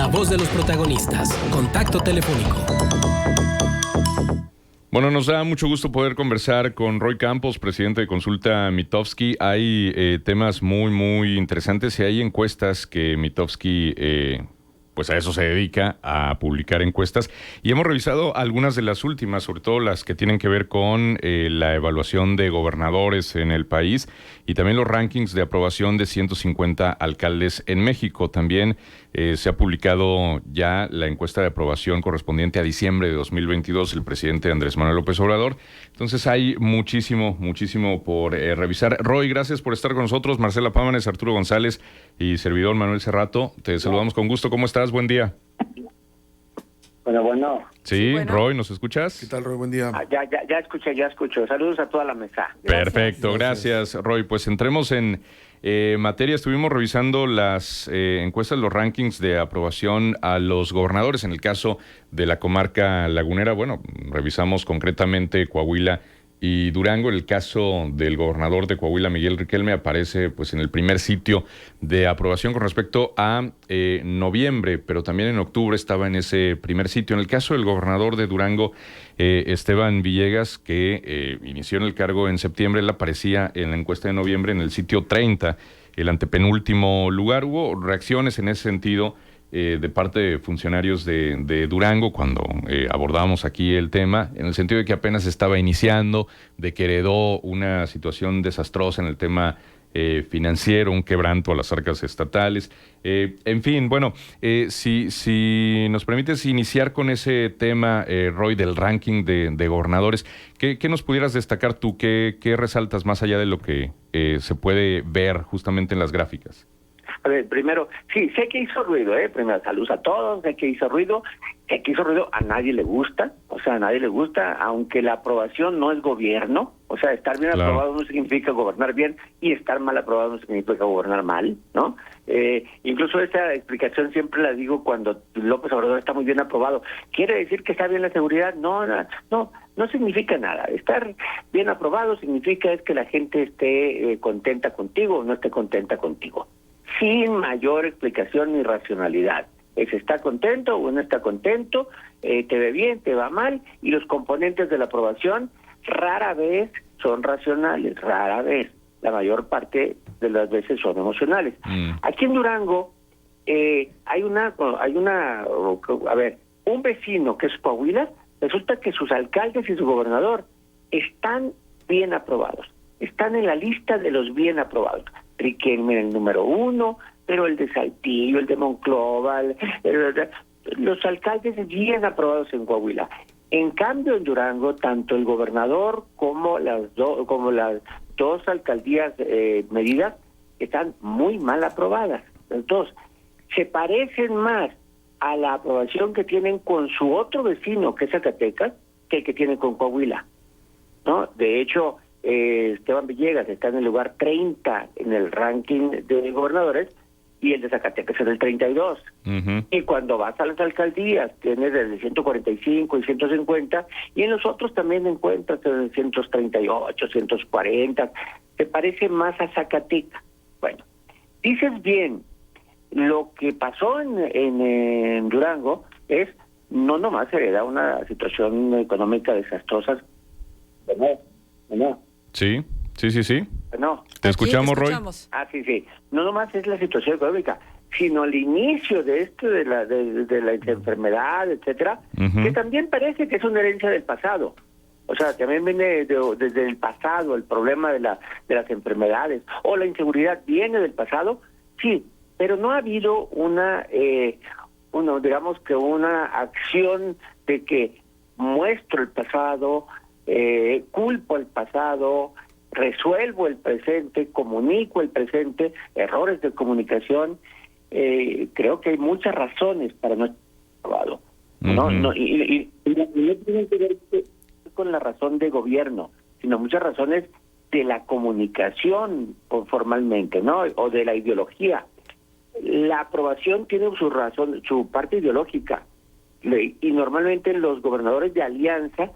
la voz de los protagonistas. Contacto telefónico. Bueno, nos da mucho gusto poder conversar con Roy Campos, presidente de Consulta Mitofsky. Hay temas muy interesantes y hay encuestas que Mitofsky, pues a eso se dedica, a publicar encuestas. Y hemos revisado algunas de las últimas, sobre todo las que tienen que ver con la evaluación de gobernadores en el país y también los rankings de aprobación de 150 alcaldes en México. También se ha publicado ya la encuesta de aprobación correspondiente a diciembre de 2022, el presidente Andrés Manuel López Obrador. Entonces hay muchísimo por revisar. Roy, gracias por estar con nosotros. Marcela Pámanes, Arturo González y servidor Manuel Cerrato. Te saludamos con gusto. ¿Cómo estás? Buen día. Bueno. Sí, bueno. Roy, ¿nos escuchas? ¿Qué tal, Roy? Buen día. Ya escucho. Saludos a toda la mesa. Perfecto, gracias, Roy. Pues entremos en materia. Estuvimos revisando las encuestas, los rankings de aprobación a los gobernadores. En el caso de la comarca lagunera, bueno, revisamos concretamente Coahuila y Durango. En el caso del gobernador de Coahuila, Miguel Riquelme, aparece pues en el primer sitio de aprobación con respecto a noviembre, pero también en octubre estaba en ese primer sitio. En el caso del gobernador de Durango, Esteban Villegas, que inició en el cargo en septiembre, él aparecía en la encuesta de noviembre en el sitio 30, el antepenúltimo lugar. Hubo reacciones en ese sentido de parte de funcionarios de Durango cuando abordamos aquí el tema, en el sentido de que apenas estaba iniciando, de que heredó una situación desastrosa en el tema financiero, un quebranto a las arcas estatales. En fin, bueno, si nos permites iniciar con ese tema, Roy, del ranking de gobernadores, ¿qué nos pudieras destacar tú? ¿Qué resaltas más allá de lo que se puede ver justamente en las gráficas? A ver, primero, sí, sé que hizo ruido, primero, saludos a todos, sé que hizo ruido, a nadie le gusta, aunque la aprobación no es gobierno, o sea, estar bien aprobado no significa gobernar bien, y estar mal aprobado no significa gobernar mal, ¿no? Incluso esta explicación siempre la digo cuando López Obrador está muy bien aprobado. ¿Quiere decir que está bien la seguridad? No significa nada. Estar bien aprobado significa es que la gente esté contenta contigo o no esté contenta contigo, sin mayor explicación ni racionalidad. ¿Está contento o no está contento? ¿Te ve bien, te va mal? Y los componentes de la aprobación rara vez son racionales, rara vez. La mayor parte de las veces son emocionales. Aquí en Durango un vecino que es Coahuila, resulta que sus alcaldes y su gobernador están bien aprobados. Están en la lista de los bien aprobados. Riquelme el número 1, pero el de Saltillo, el de Monclova, los alcaldes bien aprobados en Coahuila. En cambio, en Durango, tanto el gobernador como las dos alcaldías medidas están muy mal aprobadas. Las dos se parecen más a la aprobación que tienen con su otro vecino, que es Zacatecas, que el que tienen con Coahuila, ¿no? De hecho, Esteban Villegas está en el lugar 30 en el ranking de gobernadores y el de Zacatecas en el 32. Y cuando vas a las alcaldías tienes desde 145 y 150, y en los otros también encuentras en 138, 140. Te parece más a Zacatecas. Bueno, dices bien, lo que pasó en Durango es no nomás se le da una situación económica desastrosa. No. Sí. No. ¿Te escuchamos, Roy? Sí. No nomás es la situación económica, sino el inicio de esto de la enfermedad, etcétera, que también parece que es una herencia del pasado. O sea, también viene desde el pasado el problema de las enfermedades, o la inseguridad viene del pasado, sí, pero no ha habido una acción de que muestro el pasado, culpo el pasado, resuelvo el presente, comunico el presente, errores de comunicación. Creo que hay muchas razones para no estar aprobado. No tienen que ver con la razón de gobierno, sino muchas razones de la comunicación formalmente, ¿no? O de la ideología. La aprobación tiene su razón, su parte ideológica, y normalmente los gobernadores de alianza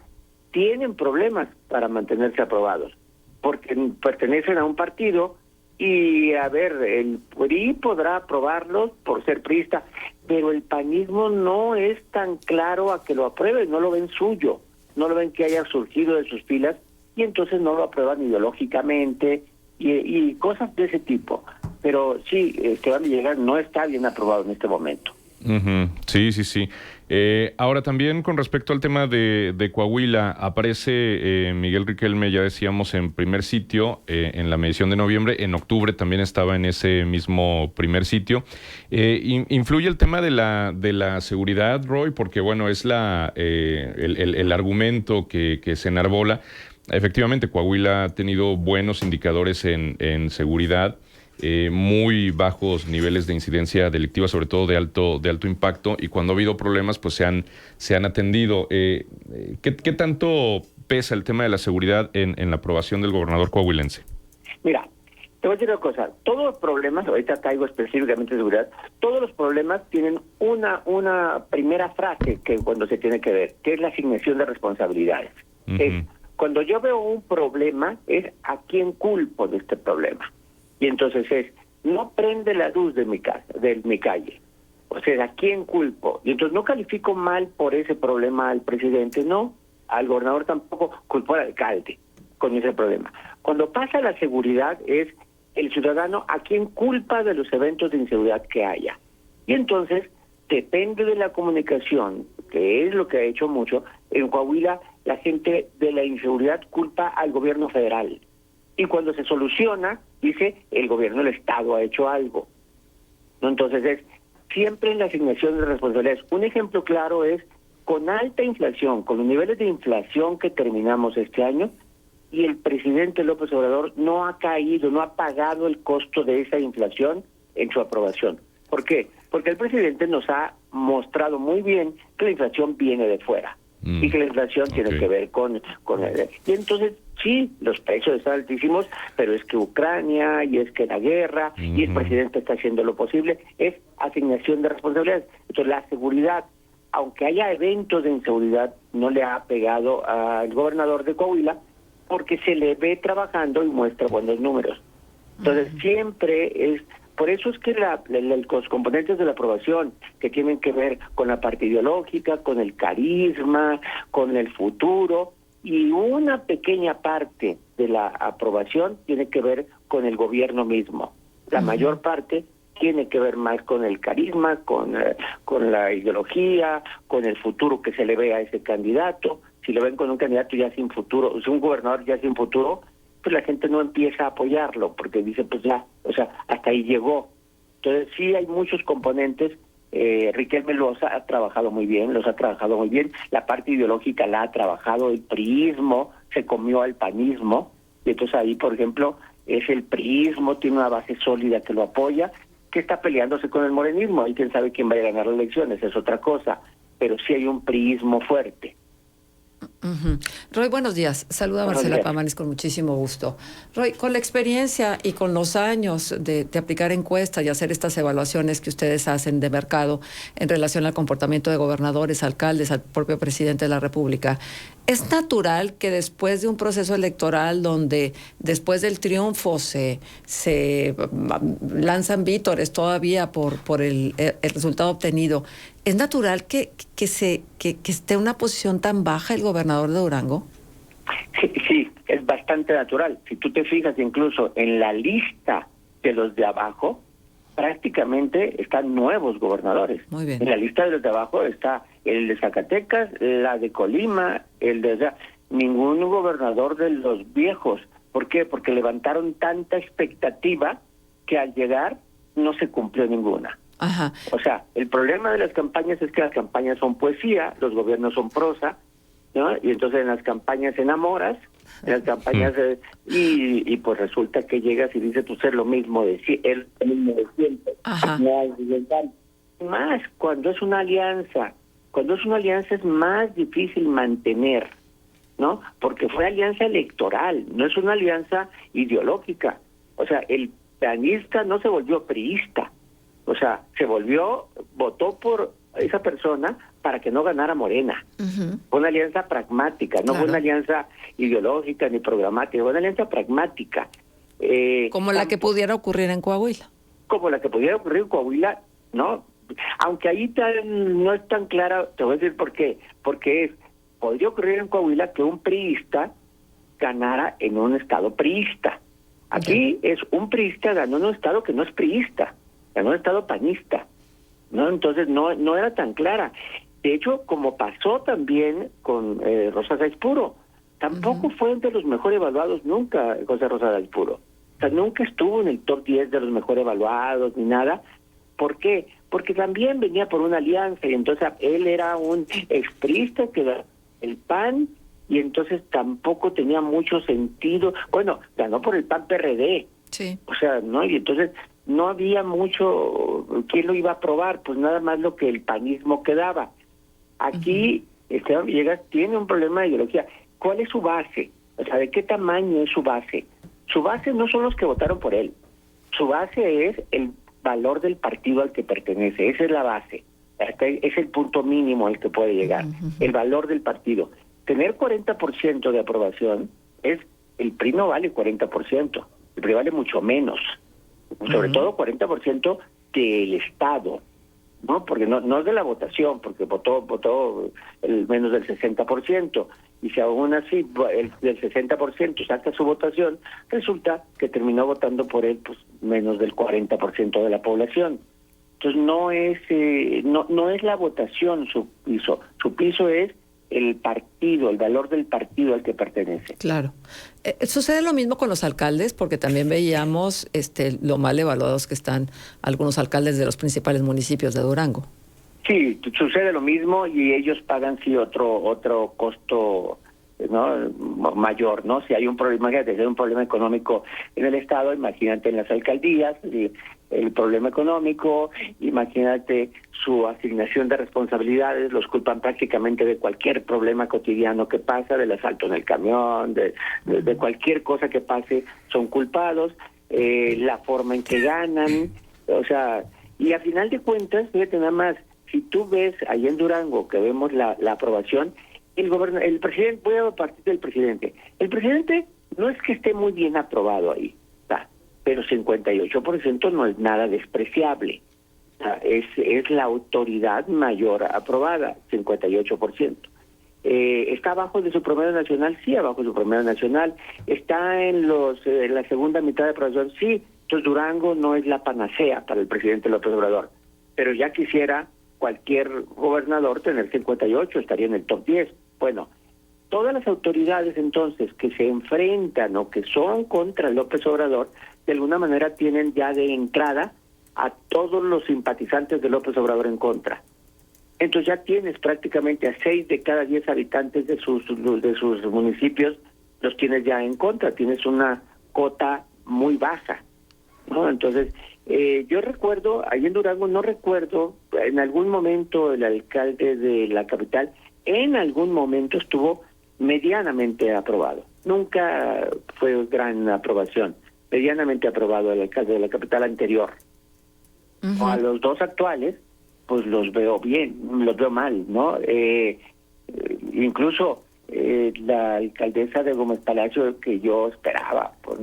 tienen problemas para mantenerse aprobados, porque pertenecen a un partido Y a ver, el PRI podrá aprobarlos por ser priista, pero el panismo no es tan claro a que lo apruebe, no lo ven suyo, no lo ven que haya surgido de sus filas, y entonces no lo aprueban ideológicamente y cosas de ese tipo. Pero sí, Esteban Villegas no está bien aprobado en este momento. Ujú. Sí, sí, sí. Ahora también con respecto al tema de Coahuila, aparece Miguel Riquelme, ya decíamos, en primer sitio en la medición de noviembre. En octubre también estaba en ese mismo primer sitio. ¿Influye el tema de la seguridad, Roy? Porque, bueno, es el argumento que se enarbola. Efectivamente, Coahuila ha tenido buenos indicadores en seguridad. Muy bajos niveles de incidencia delictiva, sobre todo de alto impacto, y cuando ha habido problemas, pues se han atendido. ¿Qué tanto pesa el tema de la seguridad en la aprobación del gobernador coahuilense? Mira, te voy a decir una cosa, todos los problemas, ahorita caigo específicamente de seguridad, todos los problemas tienen una primera frase que cuando se tiene que ver, que es la asignación de responsabilidades. Es, cuando yo veo un problema, es a quién culpo de este problema. Y entonces no prende la luz de mi casa, de mi calle. O sea, ¿a quién culpo? Y entonces no califico mal por ese problema al presidente, no. Al gobernador tampoco, culpo al alcalde con ese problema. Cuando pasa la seguridad es el ciudadano a quién culpa de los eventos de inseguridad que haya. Y entonces depende de la comunicación, que es lo que ha hecho mucho. En Coahuila la gente de la inseguridad culpa al gobierno federal. Y cuando se soluciona, dice, el gobierno del Estado ha hecho algo. ¿No? Entonces es siempre en la asignación de responsabilidades. Un ejemplo claro es, con alta inflación, con los niveles de inflación que terminamos este año, y el presidente López Obrador no ha caído, no ha pagado el costo de esa inflación en su aprobación. ¿Por qué? Porque el presidente nos ha mostrado muy bien que la inflación viene de fuera. Y que la inflación tiene que ver con el... Y entonces, sí, los precios están altísimos, pero es que Ucrania, y es que la guerra, y el presidente está haciendo lo posible, es asignación de responsabilidades. Entonces, la seguridad, aunque haya eventos de inseguridad, no le ha pegado al gobernador de Coahuila, porque se le ve trabajando y muestra buenos números. Entonces, siempre es... Por eso es que los componentes de la aprobación que tienen que ver con la parte ideológica, con el carisma, con el futuro, y una pequeña parte de la aprobación tiene que ver con el gobierno mismo. La mayor parte tiene que ver más con el carisma, con la ideología, con el futuro que se le ve a ese candidato. Si lo ven con un candidato ya sin futuro, o sea, un gobernador ya sin futuro, pues la gente no empieza a apoyarlo, porque dice, pues ya, o sea, hasta ahí llegó. Entonces sí hay muchos componentes. Riquelme los ha trabajado muy bien, la parte ideológica la ha trabajado, el priismo se comió al panismo, y entonces ahí, por ejemplo, es el priismo, tiene una base sólida que lo apoya, que está peleándose con el morenismo, y quién sabe quién va a ganar las elecciones, es otra cosa, pero sí hay un priismo fuerte. Roy, buenos días. Saluda a Marcela Pamanis con muchísimo gusto. Roy, con la experiencia y con los años de aplicar encuestas y hacer estas evaluaciones que ustedes hacen de mercado en relación al comportamiento de gobernadores, alcaldes, al propio presidente de la República, ¿es natural que después de un proceso electoral donde después del triunfo se lanzan vítores todavía por el resultado obtenido, es natural que esté en una posición tan baja el gobernador de Durango? Sí, es bastante natural. Si tú te fijas incluso en la lista de los de abajo, prácticamente están nuevos gobernadores. Muy bien. En la lista de los de abajo está el de Zacatecas, la de Colima, ningún gobernador de los viejos. ¿Por qué? Porque levantaron tanta expectativa que al llegar no se cumplió ninguna. Ajá. O sea, el problema de las campañas es que las campañas son poesía, los gobiernos son prosa, ¿no? Y entonces en las campañas enamoras, en las campañas y pues resulta que llegas y dices, pues es lo mismo de siempre. Ajá. No hay resultado. Más cuando es una alianza es más difícil mantener, ¿no? Porque fue alianza electoral, no es una alianza ideológica. O sea, el panista no se volvió priista. O sea, votó por esa persona para que no ganara Morena. Fue una alianza pragmática, no fue una alianza ideológica ni programática, fue una alianza pragmática. Como la que pudiera ocurrir en Coahuila. Como la que pudiera ocurrir en Coahuila, ¿no? Aunque ahí no es tan clara, te voy a decir por qué. Porque podría ocurrir en Coahuila que un priista ganara en un estado priista. Aquí es un priista ganó en un estado que no es priista, ganó en un estado panista, ¿no? Entonces no era tan clara. De hecho, como pasó también con Rosa Sáenz Puro, tampoco fue de los mejor evaluados nunca José Rosa Sáenz Puro. O sea, nunca estuvo en el top 10 de los mejor evaluados ni nada. ¿Por qué? Porque también venía por una alianza y entonces él era un expriista que era el PAN y entonces tampoco tenía mucho sentido. Bueno, ganó por el PAN-PRD. Sí. O sea, ¿no? Y entonces no había mucho. ¿Quién lo iba a aprobar? Pues nada más lo que el panismo quedaba. Aquí Esteban Villegas tiene un problema de ideología. ¿Cuál es su base? O sea, ¿de qué tamaño es su base? Su base no son los que votaron por él. Su base es el valor del partido al que pertenece. Esa es la base. Es el punto mínimo al que puede llegar. El valor del partido. Tener 40% de aprobación el PRI no vale 40%. El PRI vale mucho menos. Sobre todo 40% del Estado. No, porque no es de la votación, porque votó el menos del 60%, y si aún así el del 60% saca su votación, resulta que terminó votando por él pues menos del 40% de la población. Entonces no es la votación su piso es el partido, el valor del partido al que pertenece. Claro. ¿Sucede lo mismo con los alcaldes? Porque también veíamos lo mal evaluados que están algunos alcaldes de los principales municipios de Durango. Sí, sucede lo mismo y ellos pagan sí otro costo, ¿no? Mayor, ¿no? Si hay un problema, imagínate, si hay un problema económico en el Estado, imagínate en las alcaldías, el problema económico, imagínate su asignación de responsabilidades, los culpan prácticamente de cualquier problema cotidiano que pasa, del asalto en el camión, de cualquier cosa que pase, son culpados, la forma en que ganan, o sea, y a final de cuentas, fíjate nada más, si tú ves ahí en Durango que vemos la aprobación, el presidente, voy a partir del presidente, el presidente no es que esté muy bien aprobado ahí, pero 58% no es nada despreciable. Es la autoridad mayor aprobada, 58%. ¿Está abajo de su promedio nacional? Sí, abajo de su promedio nacional. ¿Está en la segunda mitad de aprobación? Sí. Entonces Durango no es la panacea para el presidente López Obrador. Pero ya quisiera cualquier gobernador tener 58, estaría en el top 10. Bueno, todas las autoridades entonces que se enfrentan o que son contra López Obrador, de alguna manera tienen ya de entrada a todos los simpatizantes de López Obrador en contra. Entonces ya tienes prácticamente a 6 de cada 10 habitantes de sus municipios, los tienes ya en contra, tienes una cota muy baja, ¿no? Entonces, yo recuerdo, ahí en Durango no recuerdo, en algún momento el alcalde de la capital, en algún momento estuvo medianamente aprobado. Nunca fue gran aprobación. Medianamente aprobado el alcalde de la capital anterior. A los dos actuales, pues los veo bien, los veo mal, ¿no? Incluso la alcaldesa de Gómez Palacio, que yo esperaba, por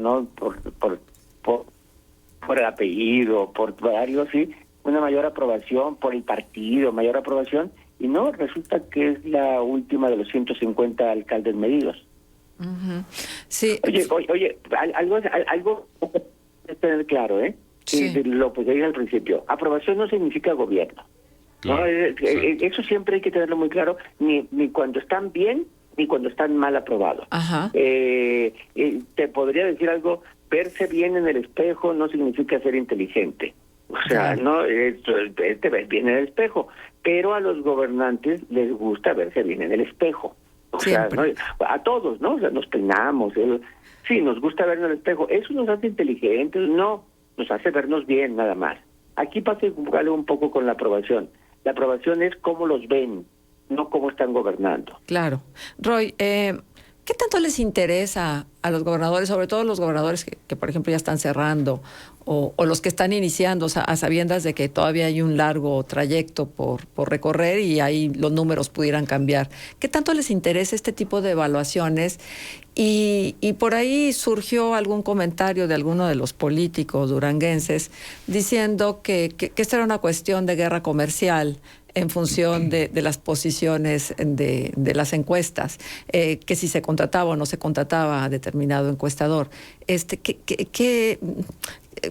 el apellido, por varios, sí, una mayor aprobación, por el partido, mayor aprobación, y no, resulta que es la última de los 150 alcaldes medidos. Sí. Oye, algo es tener claro, Sí. Lo que dije al principio, aprobación no significa gobierno. Claro, ¿no? Eso siempre hay que tenerlo muy claro, ni cuando están bien, ni cuando están mal aprobados. Te podría decir algo, verse bien en el espejo no significa ser inteligente. O sea, no, te ves bien en el espejo, pero a los gobernantes les gusta verse bien en el espejo. O sea, ¿no? A todos, ¿no? O sea, nos peinamos, sí, nos gusta vernos en el espejo. Eso nos hace inteligentes, no, nos hace vernos bien nada más. Aquí pasa algo un poco con la aprobación. La aprobación es cómo los ven, no cómo están gobernando. Claro. Roy, ¿qué tanto les interesa a los gobernadores, sobre todo los gobernadores que por ejemplo, ya están cerrando, o los que están iniciando, o sea, a sabiendas de que todavía hay un largo trayecto por recorrer y ahí los números pudieran cambiar? ¿Qué tanto les interesa este tipo de evaluaciones? Y por ahí surgió algún comentario de alguno de los políticos duranguenses diciendo que esta era una cuestión de guerra comercial en función de las posiciones de las encuestas, que si se contrataba o no se contrataba a determinado encuestador.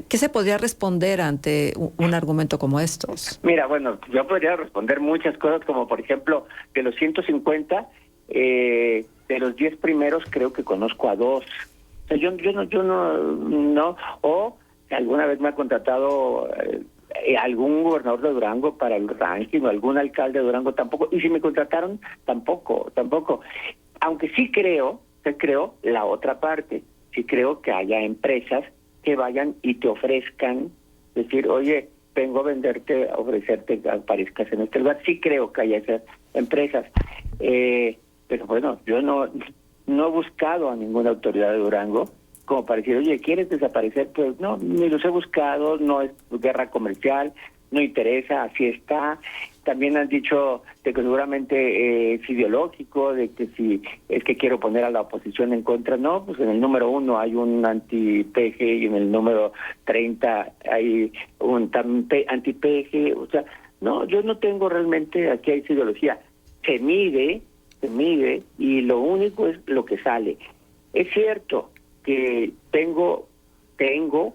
¿Qué se podría responder ante un argumento como estos? Mira, bueno, yo podría responder muchas cosas, como por ejemplo, de los 150, de los 10 primeros creo que conozco a 2. O sea, yo no, o alguna vez me ha contratado algún gobernador de Durango para el ranking, o algún alcalde de Durango tampoco, y si me contrataron, tampoco. Aunque sí creo la otra parte, sí creo que haya empresas que vayan y te ofrezcan, decir, oye, vengo a venderte, a ofrecerte que aparezcas en este lugar. Sí creo que haya esas empresas, pero bueno, yo no he buscado a ninguna autoridad de Durango como para decir, oye, ¿quieres desaparecer? Pues no, ni los he buscado, no es guerra comercial, no interesa, así está. También han dicho de que seguramente es ideológico, de que si es que quiero poner a la oposición en contra. No, pues en el número 1 hay un anti-PG y en el número 30 hay un anti-PG. O sea, no, yo no tengo realmente, aquí hay ideología. Se mide y lo único es lo que sale. Es cierto que tengo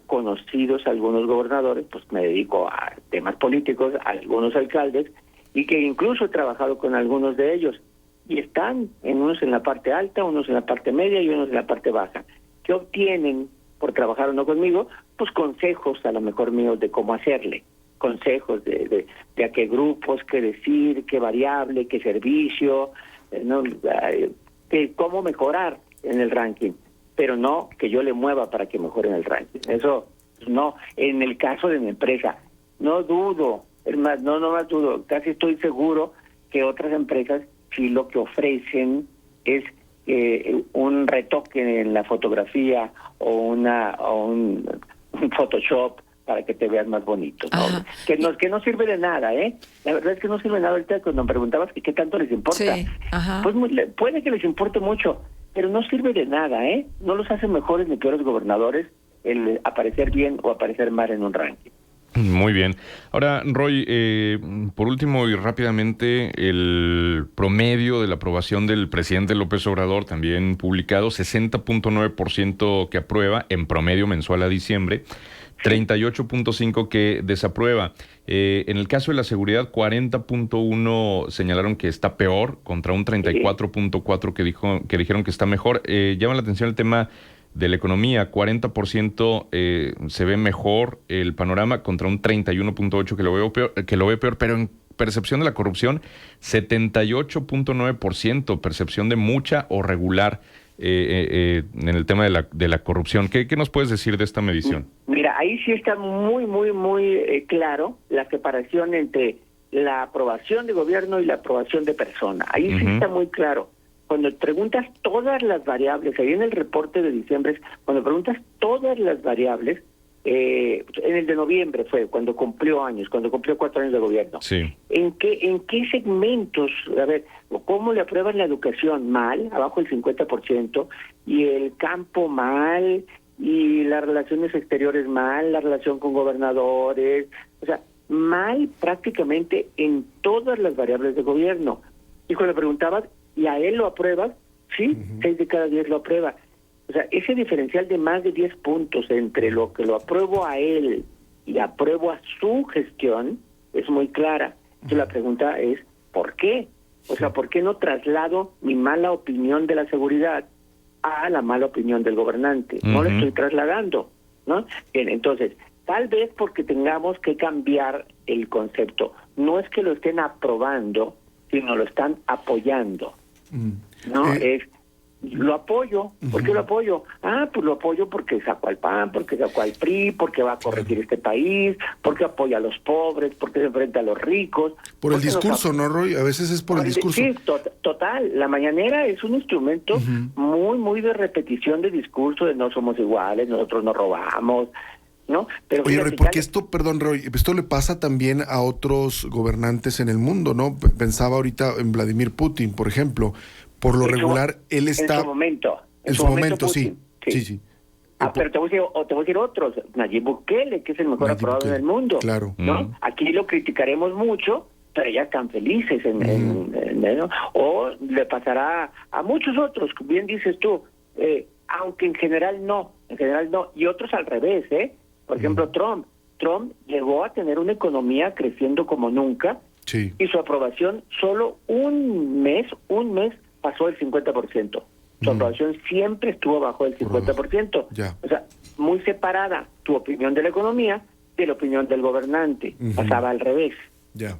conocidos algunos gobernadores, pues me dedico a temas políticos, a algunos alcaldes, y que incluso he trabajado con algunos de ellos, y están unos en la parte alta, unos en la parte media y unos en la parte baja. ¿Qué obtienen por trabajar o no conmigo? Pues consejos, a lo mejor míos, de cómo hacerle, consejos de a qué grupos, qué decir, qué variable, qué servicio, cómo mejorar en el ranking, pero no que yo le mueva para que mejore en el ranking. Eso no. En el caso de mi empresa, no dudo, es más, no más dudo, casi estoy seguro que otras empresas sí lo que ofrecen es un retoque en la fotografía o un Photoshop para que te veas más bonito, ¿no? Que no sirve de nada, ¿eh? La verdad es que no sirve de nada. Ahorita cuando me preguntabas que qué tanto les importa, sí, pues puede que les importe mucho, pero no sirve de nada, ¿eh? No los hace mejores ni peores gobernadores el aparecer bien o aparecer mal en un ranking. Muy bien. Ahora, Roy, por último y rápidamente, el promedio de la aprobación del presidente López Obrador, también publicado, 60.9% que aprueba en promedio mensual a diciembre, 38.5% que desaprueba. En el caso de la seguridad, 40.1% señalaron que está peor, contra un 34.4% que dijeron que está mejor. Llama la atención el tema de la economía, 40% se ve mejor el panorama, contra un 31.8% que lo ve peor, pero en percepción de la corrupción, 78.9% percepción de mucha o regular en el tema de la corrupción. ¿Qué nos puedes decir de esta medición? Mira, ahí sí está muy claro la separación entre la aprobación de gobierno y la aprobación de persona. Ahí sí está muy claro. Cuando preguntas todas las variables, ahí en el reporte de diciembre, cuando preguntas todas las variables, en el de noviembre fue cuando cumplió 4 años de gobierno. Sí. ¿En qué segmentos? A ver, ¿cómo le aprueban la educación? Mal, abajo el 50%, y el campo mal, y las relaciones exteriores mal, la relación con gobernadores, o sea, mal prácticamente en todas las variables de gobierno. Y cuando le preguntabas, ¿y a él lo apruebas? Sí, 6 de cada 10 lo aprueba. O sea, ese diferencial de más de 10 puntos entre lo que lo apruebo a él y apruebo a su gestión es muy clara. Entonces la pregunta es, ¿por qué? O sea, ¿por qué no traslado mi mala opinión de la seguridad a la mala opinión del gobernante? No la estoy trasladando, ¿no? Bien, entonces, tal vez porque tengamos que cambiar el concepto. No es que lo estén aprobando, sino lo están apoyando. ¿No? lo apoyo. ¿Por qué lo apoyo? Pues lo apoyo porque sacó al PAN, porque sacó al PRI, porque va a corregir este país, porque apoya a los pobres, porque se enfrenta a los ricos. Por el discurso, ¿no, Roy? A veces es por el discurso. Sí, total. La mañanera es un instrumento muy de repetición de discurso, de no somos iguales, nosotros no robamos, ¿no? Pero oye, fíjate, Roy, porque Roy, esto le pasa también a otros gobernantes en el mundo, ¿no? Pensaba ahorita en Vladimir Putin, por ejemplo. Por lo regular, él está... En su momento. En su momento, Putin, sí. Pero te voy a decir otros. Nayib Bukele, que es el mejor aprobado en el mundo. Claro. ¿no? Aquí lo criticaremos mucho, pero ya están felices. ¿no? O le pasará a muchos otros, bien dices tú, aunque en general no. Y otros al revés, ¿eh? Por ejemplo, Trump llegó a tener una economía creciendo como nunca. Sí. Y su aprobación solo un mes pasó el 50%. Su aprobación siempre estuvo bajo el 50%. Ya. O sea, muy separada tu opinión de la economía de la opinión del gobernante. Pasaba al revés. Ya.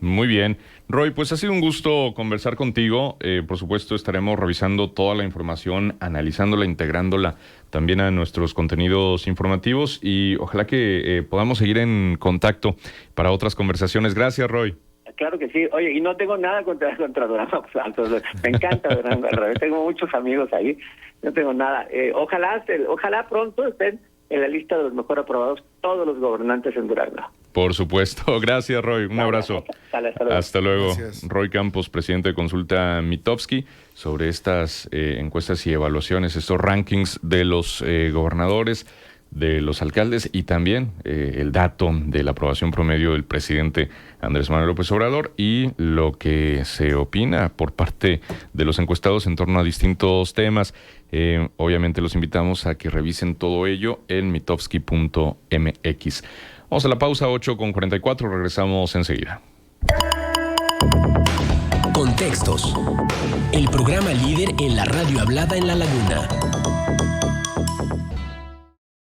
Muy bien. Roy, pues ha sido un gusto conversar contigo. Por supuesto, estaremos revisando toda la información, analizándola, integrándola también a nuestros contenidos informativos y ojalá que podamos seguir en contacto para otras conversaciones. Gracias, Roy. Claro que sí. Oye, y no tengo nada contra Durango. Me encanta Durango, al revés. Tengo muchos amigos ahí. No tengo nada. Ojalá pronto estén en la lista de los mejor aprobados todos los gobernantes en Durango. Por supuesto. Gracias, Roy. Un abrazo. Hasta luego. Gracias. Roy Campos, presidente de Consulta Mitofsky, sobre estas encuestas y evaluaciones, estos rankings de los gobernadores, de los alcaldes y también el dato de la aprobación promedio del presidente Andrés Manuel López Obrador y lo que se opina por parte de los encuestados en torno a distintos temas. Obviamente los invitamos a que revisen todo ello en mitofsky.mx. Vamos a la pausa, 8:44, regresamos enseguida. Contextos. El programa líder en la radio hablada en La Laguna.